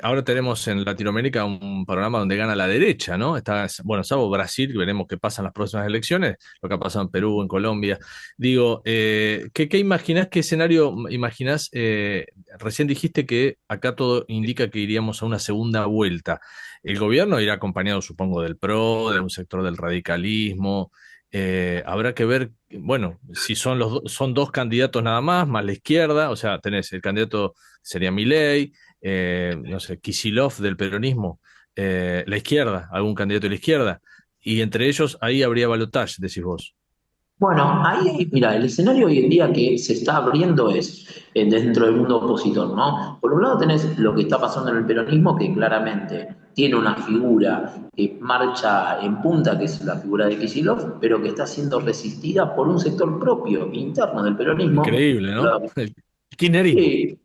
ahora tenemos en Latinoamérica un programa donde gana la derecha, ¿no? Está, bueno, salvo Brasil, que veremos qué pasa en las próximas elecciones, lo que ha pasado en Perú, en Colombia. Digo, ¿qué imaginás, qué escenario imaginás? Recién dijiste que acá todo indica que iríamos a una segunda vuelta. El gobierno irá acompañado, supongo, del PRO, de un sector del radicalismo. Habrá que ver, bueno, si son dos candidatos nada más la izquierda, o sea, tenés el candidato sería Milei, no sé, Kicillof del peronismo, la izquierda, algún candidato de la izquierda, y entre ellos ahí habría balotaje, decís vos. Bueno, ahí, mira, el escenario hoy en día que se está abriendo es dentro del mundo opositor, ¿no? Por un lado tenés lo que está pasando en el peronismo, que claramente tiene una figura que marcha en punta, que es la figura de Kicillof, pero que está siendo resistida por un sector propio, interno del peronismo. Increíble, ¿no? El kirchnerismo. Sí,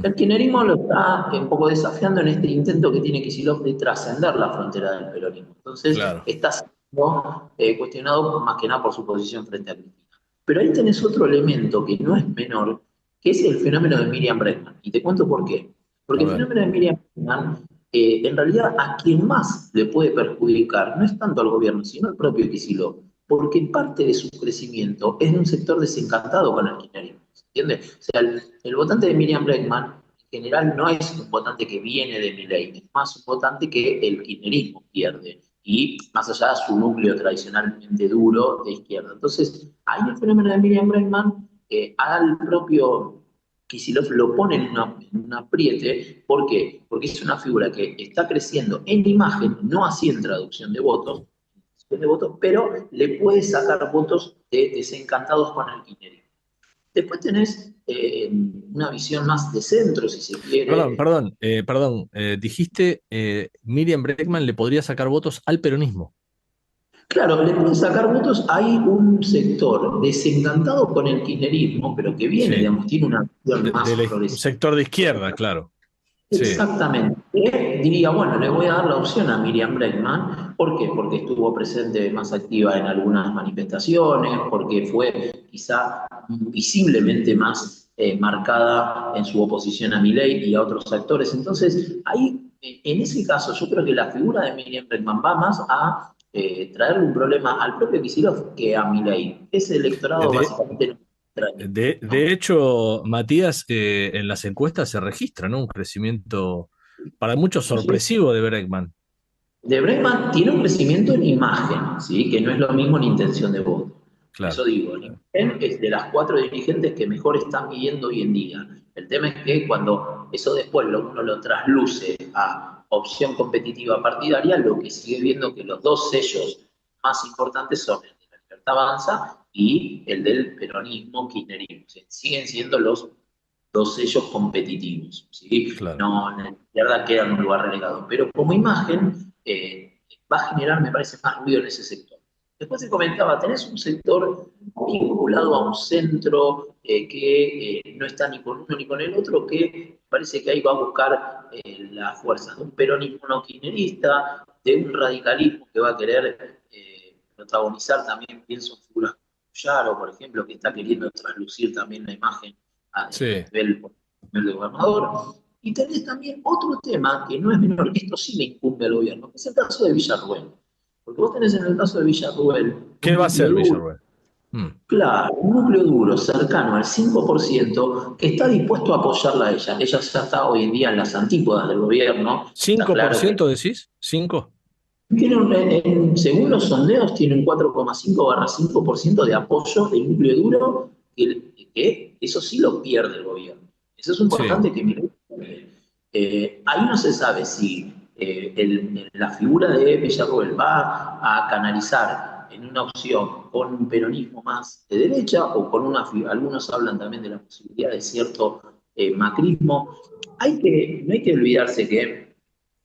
el kirchnerismo lo está un poco desafiando en este intento que tiene Kicillof de trascender la frontera del peronismo. Entonces, Claro. está siendo cuestionado más que nada por su posición frente a Cristina. Pero ahí tenés otro elemento que no es menor, que es el fenómeno de Miriam Bregman. Y te cuento por qué. Porque el fenómeno de Miriam Bregman, en realidad, a quien más le puede perjudicar no es tanto al gobierno, sino al propio Kicillof, porque parte de su crecimiento es de un sector desencantado con el kirchnerismo. ¿Entiendes? O sea, el votante de Miriam Bregman en general no es un votante que viene de Milei, es más un votante que el kirchnerismo pierde, y más allá de su núcleo tradicionalmente duro de izquierda. Entonces, ahí el fenómeno de Miriam Bregman al propio Kicillof lo pone en un apriete. ¿Por qué? Porque es una figura que está creciendo en imagen, no así en traducción de votos, pero le puede sacar votos de desencantados con el kirchnerismo. Después tenés una visión más de centro, si se quiere. Perdón. Dijiste Miriam Bregman le podría sacar votos al peronismo. Claro, le puede sacar votos. Hay un sector desencantado con el kirchnerismo, pero que viene, digamos, tiene una visión más progresiva. Un sector de izquierda, claro. Exactamente. Diría, bueno, le voy a dar la opción a Miriam Bregman. ¿Por qué? Porque estuvo presente más activa en algunas manifestaciones, porque fue quizá visiblemente más marcada en su oposición a Milei y a otros actores. Entonces, ahí, en ese caso, yo creo que la figura de Miriam Bregman va más a traerle un problema al propio Kicillof que a Milei. Ese electorado básicamente no. De hecho, Matías, en las encuestas se registra, ¿no? Un crecimiento para muchos sorpresivo de Bregman. De Bregman tiene un crecimiento en imagen, ¿sí? Que no es lo mismo en intención de voto. Claro. Eso digo, la imagen es de las 4 dirigentes que mejor están midiendo hoy en día. El tema es que cuando eso después uno lo trasluce a opción competitiva partidaria, lo que sigue viendo que los dos sellos más importantes son el de la Libertad Avanza y el del peronismo kirchnerismo. O sea, siguen siendo los dos sellos competitivos, ¿sí? Claro. No, la izquierda queda en un lugar relegado. Pero como imagen va a generar, me parece, más ruido en ese sector. Después se comentaba, tenés un sector vinculado a un centro que no está ni con uno ni con el otro, que parece que ahí va a buscar las fuerzas de un peronismo no kirchnerista, de un radicalismo que va a querer protagonizar también, pienso en figuras como Yaro, por ejemplo, que está queriendo traslucir también la imagen a nivel de gobernador. Y tenés también otro tema que no es menor, esto sí le incumbe al gobierno, que es el caso de Villarruel. Porque vos tenés en el caso de Villarruel... ¿Qué va a hacer Villarruel? Claro, un núcleo duro cercano al 5% que está dispuesto a apoyarla a ella. Ella ya está hoy en día en las antípodas del gobierno. ¿5% claro decís? ¿5? Según los sondeos, tiene un 4,5/5% de apoyo del núcleo duro, que eso sí lo pierde el gobierno. Eso es importante que miren. Ahí no se sabe si la figura de Villarruel va a canalizar en una opción con un peronismo más de derecha o con algunos hablan también de la posibilidad de cierto macrismo. No hay que olvidarse que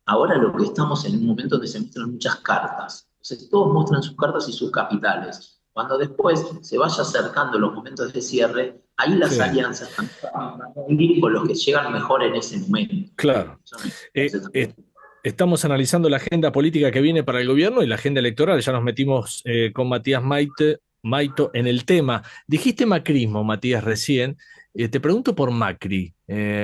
ahora lo que estamos en un momento donde se muestran muchas cartas. Entonces todos muestran sus cartas y sus capitales. Cuando después se vaya acercando los momentos de cierre, ahí las alianzas van a ir con los que llegan mejor en ese momento. Claro. Estamos analizando la agenda política que viene para el gobierno y la agenda electoral. Ya nos metimos con Matías Maito en el tema. Dijiste macrismo, Matías, recién. Te pregunto por Macri.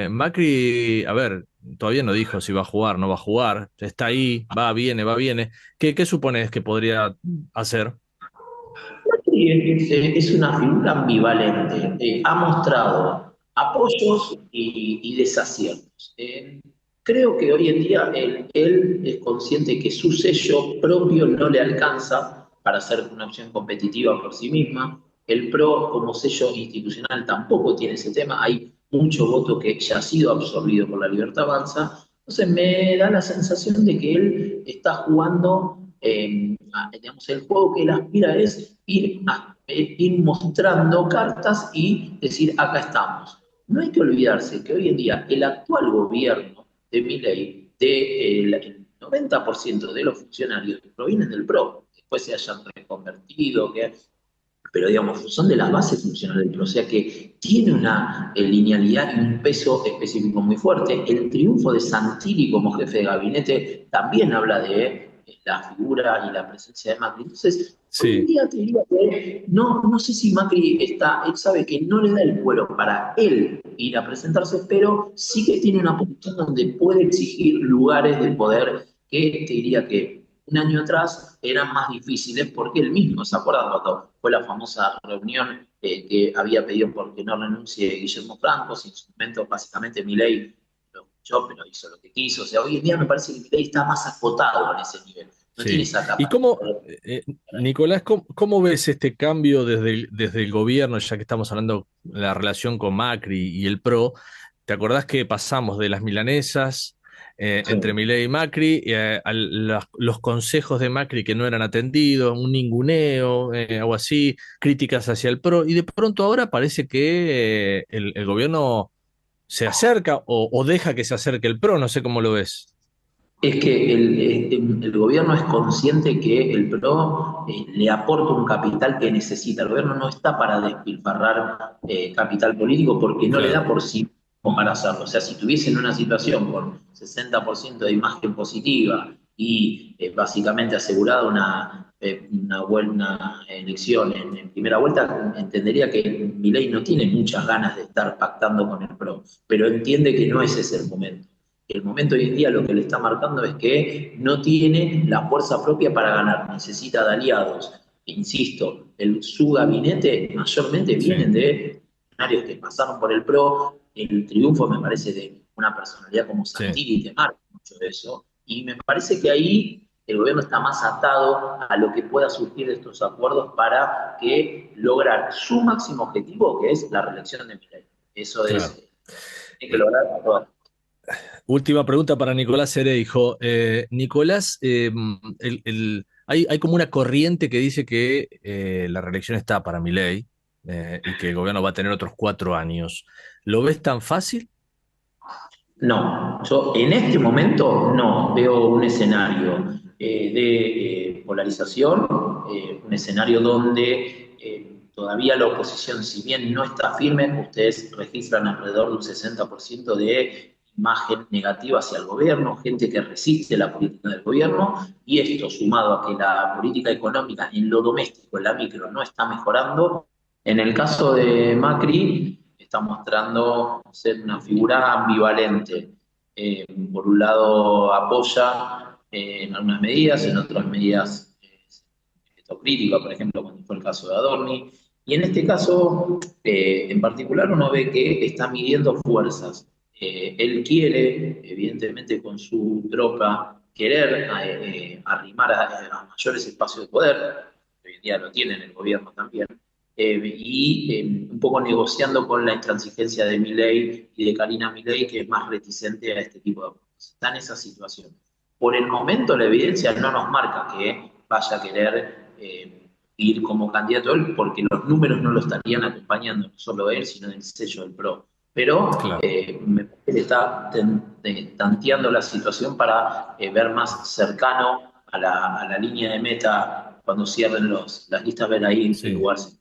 Macri, a ver, todavía no dijo si va a jugar, no va a jugar. Está ahí, va, viene, va, viene. ¿Qué supones que podría hacer? Macri es una figura ambivalente. Ha mostrado apoyos y desaciertos. Creo que hoy en día él es consciente que su sello propio no le alcanza para ser una opción competitiva por sí misma. El PRO como sello institucional tampoco tiene ese tema. Hay mucho voto que ya ha sido absorbido por La Libertad Avanza. Entonces me da la sensación de que él está jugando, digamos, el juego que él aspira es ir mostrando cartas y decir, acá estamos. No hay que olvidarse que hoy en día el actual gobierno de Milei, el 90% de los funcionarios provienen del PRO, después se hayan reconvertido, pero digamos, son de las bases funcionales del PRO, o sea que tiene una linealidad y un peso específico muy fuerte. El triunfo de Santilli como jefe de gabinete también habla de la figura y la presencia de Macri. Entonces, hoy en día te diría que no sé si Macri él sabe que no le da el cuero para él ir a presentarse, pero sí que tiene una posición donde puede exigir lugares de poder que te diría que un año atrás eran más difíciles porque él mismo, ¿se acuerdan cuando fue la famosa reunión que había pedido por que no renuncie Guillermo Franco? Si en su momento básicamente Milei lo escuchó, pero hizo lo que quiso. O sea, hoy en día me parece que Milei está más acotado en ese nivel. No tiene esa capacidad. ¿Y cómo, Nicolás, cómo ves este cambio desde el gobierno, ya que estamos hablando de la relación con Macri y el PRO? ¿Te acordás que pasamos de las milanesas entre Milei y Macri a los consejos de Macri que no eran atendidos, un ninguneo, algo así, críticas hacia el PRO, y de pronto ahora parece que el gobierno se acerca o deja que se acerque el PRO? No sé cómo lo ves. Es que el gobierno es consciente que el PRO le aporta un capital que necesita. El gobierno no está para despilfarrar capital político porque no le da por sí para hacerlo. O sea, si tuviesen una situación con 60% de imagen positiva y básicamente asegurada una buena elección en primera vuelta, entendería que Milei no tiene muchas ganas de estar pactando con el PRO, pero entiende que no ese es el momento. El momento hoy en día lo que le está marcando es que no tiene la fuerza propia para ganar, necesita de aliados. Insisto, su gabinete mayormente vienen de funcionarios que pasaron por el PRO. El triunfo me parece de una personalidad como Santilli que marca mucho de eso, y me parece que ahí el gobierno está más atado a lo que pueda surgir de estos acuerdos para lograr su máximo objetivo, que es la reelección de Milei. Eso es, hay que lograr a todas. Última pregunta para Nicolás Cereijo. Nicolás, hay como una corriente que dice que la reelección está para Milei y que el gobierno va a tener otros 4 años. ¿Lo ves tan fácil? No, yo en este momento no veo un escenario de polarización, un escenario donde todavía la oposición, si bien no está firme, ustedes registran alrededor de un 60% de imagen negativa hacia el gobierno, gente que resiste la política del gobierno, y esto sumado a que la política económica en lo doméstico, en la micro, no está mejorando. En el caso de Macri, está mostrando ser una figura ambivalente. por un lado apoya en algunas medidas, en otras medidas crítica, por ejemplo, cuando fue el caso de Adorni. Y en este caso, en particular, uno ve que está midiendo fuerzas. Él quiere, evidentemente, con su tropa, querer arrimar a mayores espacios de poder, que hoy en día lo tiene en el gobierno también, y un poco negociando con la intransigencia de Milei y de Karina Milei, que es más reticente a este tipo de cosas. Está en esa situación. Por el momento, la evidencia no nos marca que vaya a querer ir como candidato él, porque los números no lo estarían acompañando, no solo él, sino del sello del PRO. Pero claro, me parece que está tanteando la situación para ver más cercano a la línea de meta cuando cierren las listas, ver ahí en qué lugar se.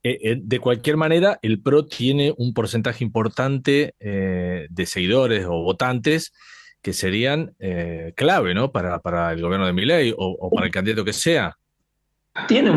De cualquier manera, el PRO tiene un porcentaje importante de seguidores o votantes que serían clave, ¿no? para el gobierno de Milei o para el candidato que sea. Tiene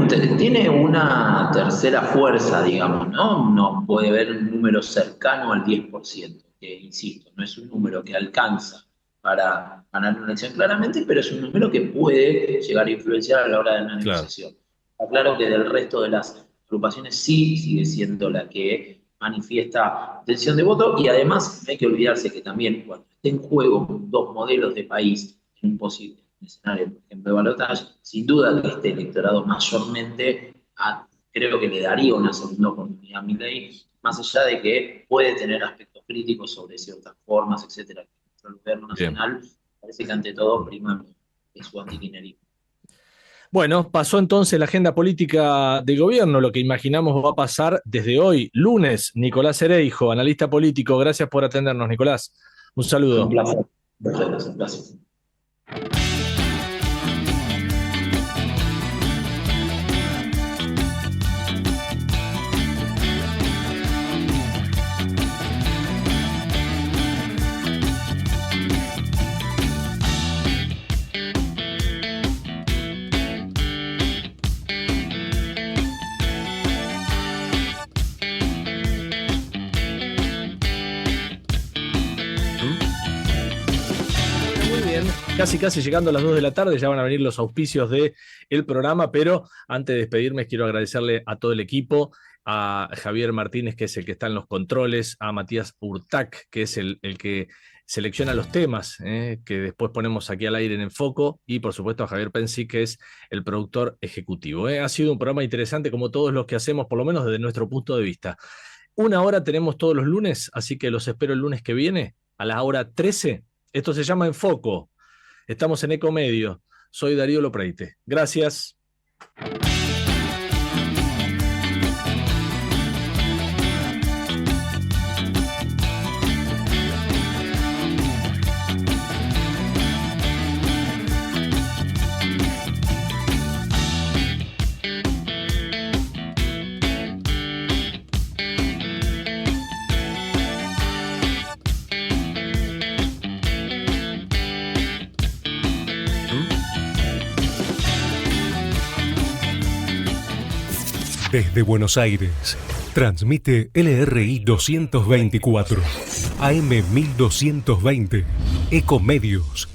una tercera fuerza, digamos, ¿no? No puede ver un número cercano al 10%, que insisto, no es un número que alcanza para ganar una elección claramente, pero es un número que puede llegar a influenciar a la hora de una negociación. Está claro que del resto de las agrupaciones sí sigue siendo la que manifiesta intención de voto, y además no hay que olvidarse que también cuando esté en juego dos modelos de país en un posible escenario, por ejemplo, de balotaje, sin duda que este electorado mayormente creo que le daría una segunda oportunidad a Milei, más allá de que puede tener aspectos críticos sobre ciertas formas, etcétera. El gobierno nacional parece que ante todo prima su antikirchnerismo. Bueno, pasó entonces la agenda política del gobierno, lo que imaginamos va a pasar desde hoy, lunes. Nicolás Ereijo, analista político, gracias por atendernos, Nicolás. Un saludo. Un placer. Muchas gracias. Casi llegando a las 2 de la tarde, ya van a venir los auspicios del programa, pero antes de despedirme quiero agradecerle a todo el equipo, a Javier Martínez, que es el que está en los controles, a Matías Urtac, que es el que selecciona los temas que después ponemos aquí al aire en Enfoco, y por supuesto a Javier Pensi, que es el productor ejecutivo. Ha sido un programa interesante como todos los que hacemos, por lo menos desde nuestro punto de vista. 1 hora tenemos todos los lunes, así que los espero el lunes que viene, a la hora 13. Esto se llama Enfoco. Estamos en Ecomedio. Soy Darío Lopreite. Gracias. Desde Buenos Aires, transmite LRI 224, AM 1220, Ecomedios.